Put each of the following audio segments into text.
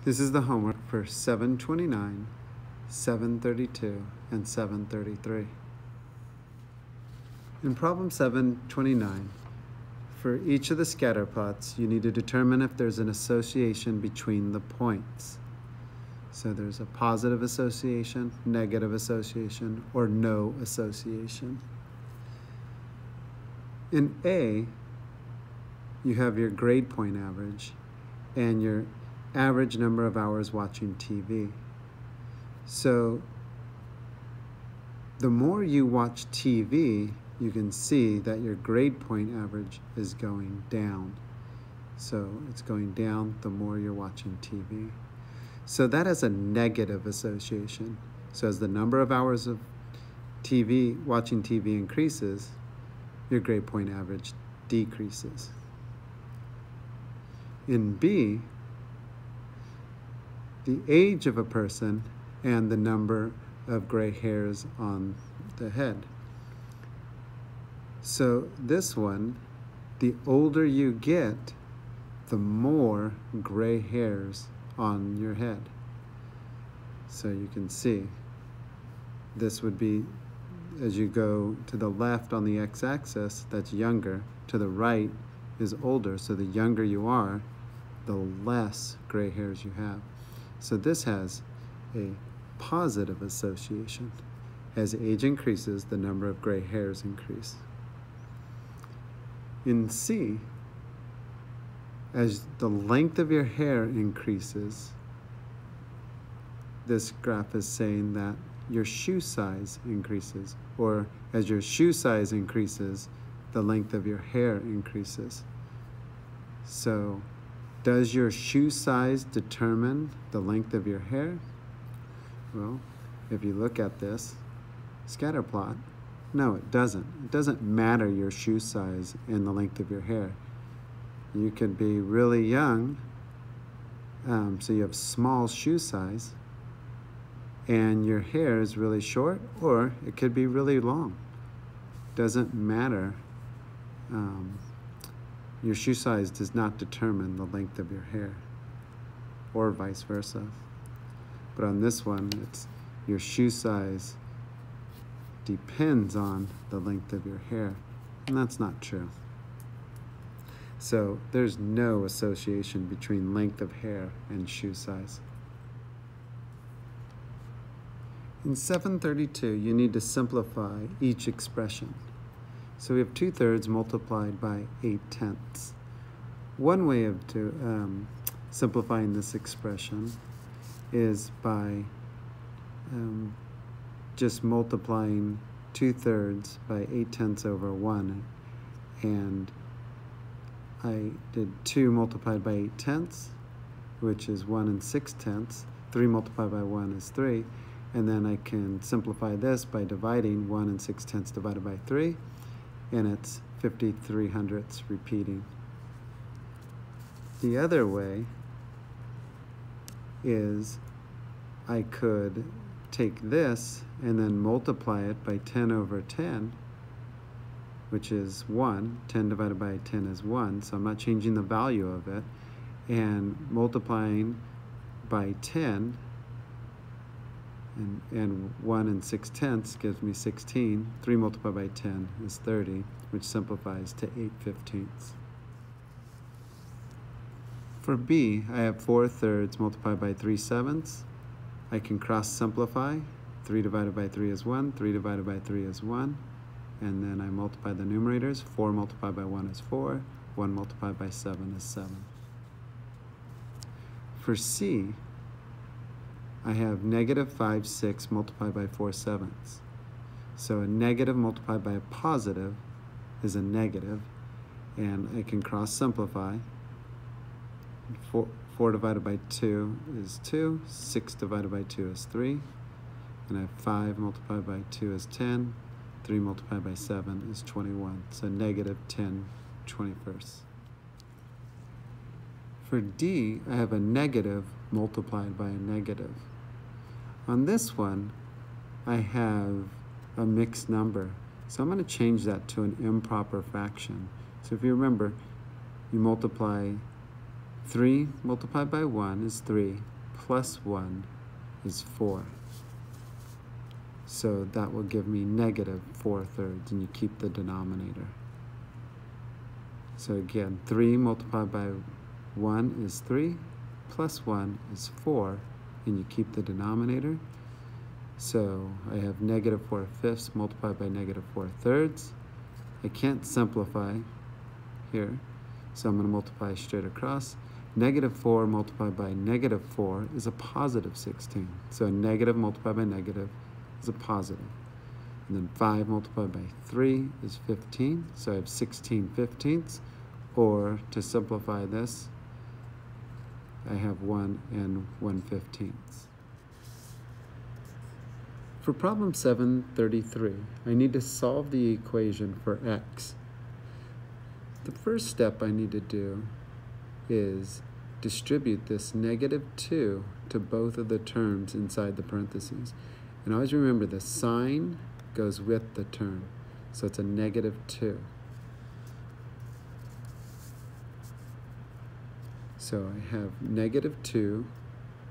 This is the homework for 729, 732, and 733. In problem 729, for each of the scatter plots, you need to determine if there's an association between the points. So there's a positive association, negative association, or no association. In A, you have your grade point average and your average number of hours watching TV. So the more you watch TV, you can see that your grade point average is going down. So it's going down the more you're watching TV. So that has a negative association. So as the number of hours of watching TV increases, your grade point average decreases. In B, the age of a person and the number of gray hairs on the head. So this one, the older you get, the more gray hairs on your head. So you can see this would be, as you go to the left on the x-axis, that's younger, to the right is older. So the younger you are, the less gray hairs you have. So this has a positive association. As age increases, the number of gray hairs increase. In C, as the length of your hair increases, this graph is saying that your shoe size increases, or as your shoe size increases, the length of your hair increases. So does your shoe size determine the length of your hair? Well, if you look at this scatter plot, no, it doesn't. It doesn't matter your shoe size and the length of your hair. You could be really young, so you have small shoe size, and your hair is really short, or it could be really long. Doesn't matter. Your shoe size does not determine the length of your hair, or vice versa. But on this one, it's your shoe size depends on the length of your hair, and that's not true. So there's no association between length of hair and shoe size. In 732, you need to simplify each expression. So we have 2/3 multiplied by 8/10. One way of simplifying this expression is by just multiplying 2/3 by 8/10 over 1. And I did 2 multiplied by 8/10, which is 1 6/10. 3 multiplied by 1 is 3. And then I can simplify this by dividing 1 6/10 divided by 3. And it's 53/100 repeating. The other way is I could take this and then multiply it by 10 over 10, which is 1. 10 divided by 10 is 1, so I'm not changing the value of it. And multiplying by 10, and 1 6/10 gives me 16. 3 multiplied by 10 is 30, which simplifies to 8/15. For B, I have 4/3 multiplied by 3/7. I can cross simplify. 3 divided by 3 is 1. 3 divided by 3 is 1. And then I multiply the numerators. 4 multiplied by 1 is 4. 1 multiplied by 7 is 7. For C, I have negative 5/6 multiplied by 4/7. So a negative multiplied by a positive is a negative, and I can cross simplify. 4 divided by 2 is 2. 6 divided by 2 is 3. And I have 5 multiplied by 2 is 10. 3 multiplied by 7 is 21. So negative 10/21. For D, I have a negative multiplied by a negative. On this one, I have a mixed number. So I'm going to change that to an improper fraction. So if you remember, you multiply 3 multiplied by 1 is 3. plus 1 is 4. So that will give me negative 4/3, and you keep the denominator. So again, 3 multiplied by 1 is 3, plus 1 is 4, and you keep the denominator. So I have negative 4/5 multiplied by negative 4/3. I can't simplify here, so I'm going to multiply straight across. Negative 4 multiplied by negative 4 is a positive 16. So a negative multiplied by negative is a positive. And then 5 multiplied by 3 is 15. So I have 16/15. Or to simplify this, I have 1 and 1/15. For problem 733, I need to solve the equation for x. The first step I need to do is distribute this -2 to both of the terms inside the parentheses. And always remember the sign goes with the term. So it's a -2. So I have -2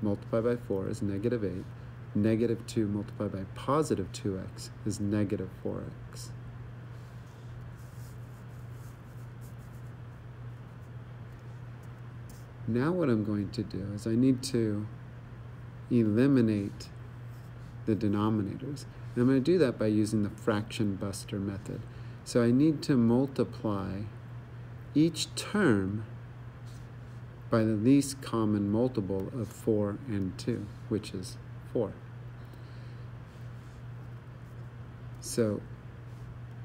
multiplied by 4 is -8. -2 multiplied by positive 2x is -4x. Now what I'm going to do is I need to eliminate the denominators. And I'm going to do that by using the fraction buster method. So I need to multiply each term by the least common multiple of 4 and 2, which is 4. So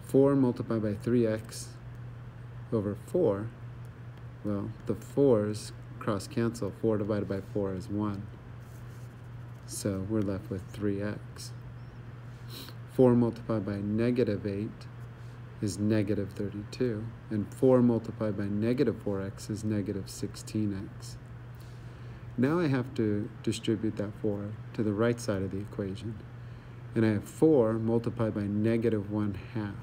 4 multiplied by 3x over 4, well, the 4's cross cancel. 4 divided by 4 is 1. So we're left with 3x. 4 multiplied by -8 is -32. And 4 multiplied by -4x is -16x. Now I have to distribute that 4 to the right side of the equation. And I have 4 multiplied by -1/2.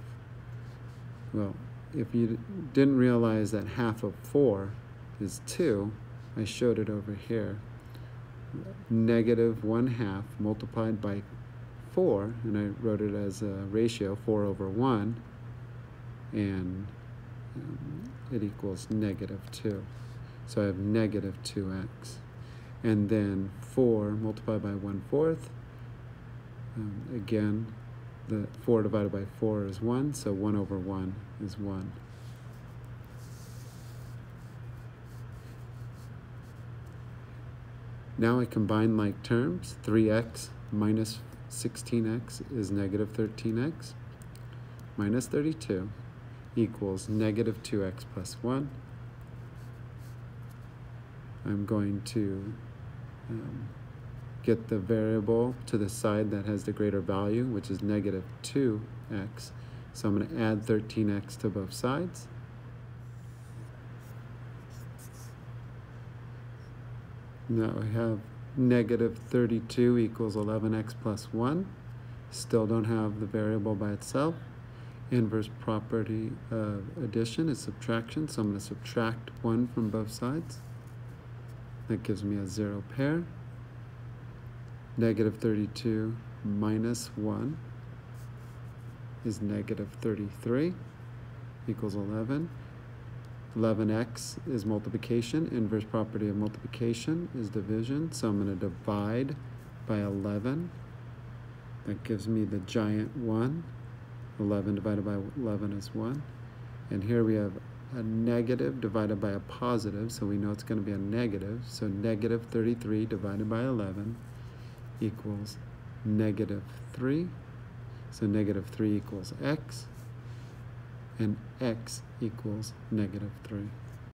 Well, if you didn't realize that half of 4 is 2, I showed it over here. -1/2 multiplied by 4, and I wrote it as a ratio, 4 over 1, and it equals -2. So I have -2x. And then 4 multiplied by 1/4, again, the 4 divided by 4 is 1, so 1 over 1 is 1. Now I combine like terms. 3x minus 16x is -13x. Minus 32 equals -2x plus 1. I'm going to get the variable to the side that has the greater value, which is -2x. So I'm going to add 13x to both sides. Now I have -32 equals 11x plus 1. Still don't have the variable by itself. Inverse property of addition is subtraction, so I'm going to subtract 1 from both sides. That gives me a 0 pair. -32 minus 1 is -33 equals 11. 11x is multiplication. Inverse property of multiplication is division. So I'm going to divide by 11. That gives me the giant 1. 11 divided by 11 is 1. And here we have a negative divided by a positive, so we know it's going to be a negative. So -33 divided by 11 equals -3. So -3 equals x. And x equals -3.